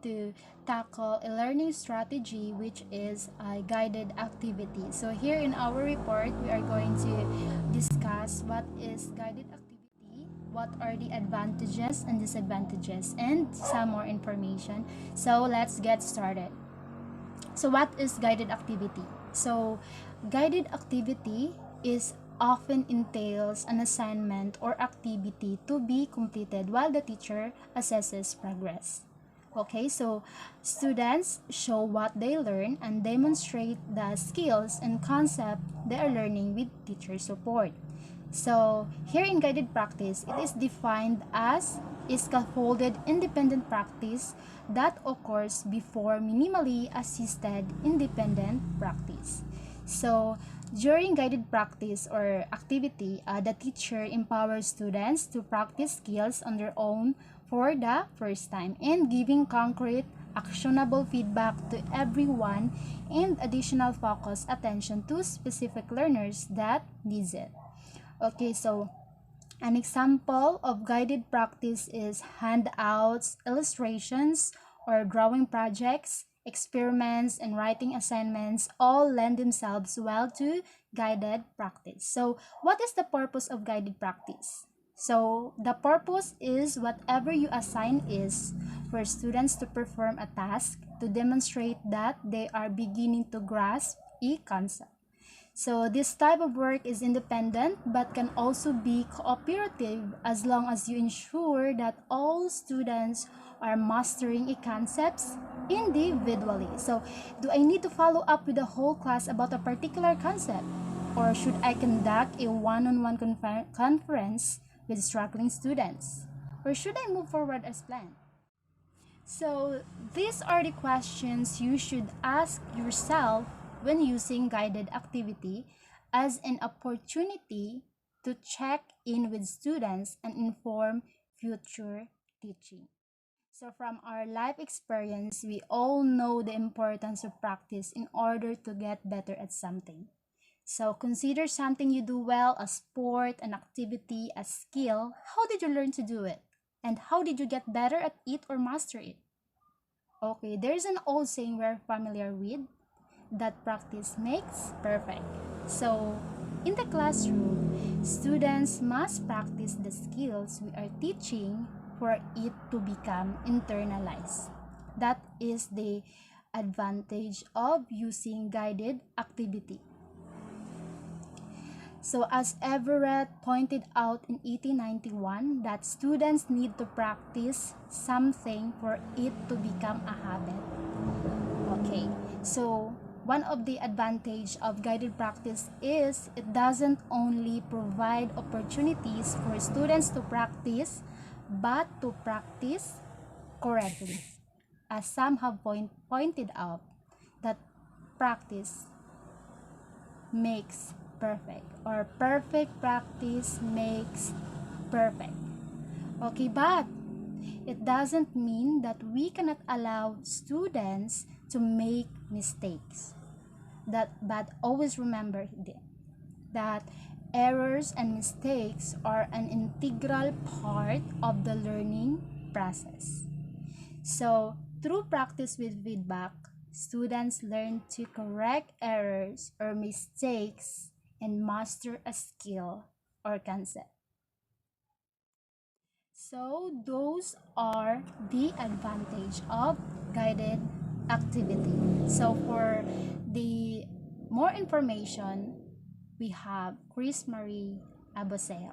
to tackle a learning strategy which is a guided activity. So here in our report, we are going to discuss what is guided activity, what are the advantages and disadvantages, and some more information. So let's get started. So what is guided activity? So guided activity is often entails an assignment or activity to be completed while the teacher assesses progress. Okay, so students show what they learn and demonstrate the skills and concept they are learning with teacher support. So here in guided practice, it is defined as a scaffolded independent practice that occurs before minimally assisted independent practice. So during guided practice or activity, the teacher empowers students to practice skills on their own for the first time and giving concrete, actionable feedback to everyone and additional focus attention to specific learners that needs it. Okay, so an example of guided practice is handouts, illustrations, or drawing projects, experiments, and writing assignments all lend themselves well to guided practice. So, what is the purpose of guided practice? So, the purpose is whatever you assign is for students to perform a task to demonstrate that they are beginning to grasp a concept. So this type of work is independent but can also be cooperative as long as you ensure that all students are mastering a concepts individually. So do I need to follow up with the whole class about a particular concept? Or should I conduct a one-on-one conference with struggling students? Or should I move forward as planned? So these are the questions you should ask yourself when using guided activity as an opportunity to check in with students and inform future teaching. So from our life experience, we all know the importance of practice in order to get better at something. So consider something you do well, a sport, an activity, a skill. How did you learn to do it? And how did you get better at it or master it? Okay, there's an old saying we're familiar with, that practice makes perfect. So, in the classroom, students must practice the skills we are teaching for it to become internalized. That is the advantage of using guided activity. So as Everett pointed out in 1891, that students need to practice something for it to become a habit. Okay, so one of the advantage of guided practice is it doesn't only provide opportunities for students to practice, but to practice correctly. As some have pointed out, that practice makes perfect, or perfect practice makes perfect. Okay, but it doesn't mean that we cannot allow students to make mistakes. But always remember that errors and mistakes are an integral part of the learning process. So, through practice with feedback, students learn to correct errors or mistakes and master a skill or concept. So those are the advantage of guided activity. So for the more information, we have Chris Marie Aboseo.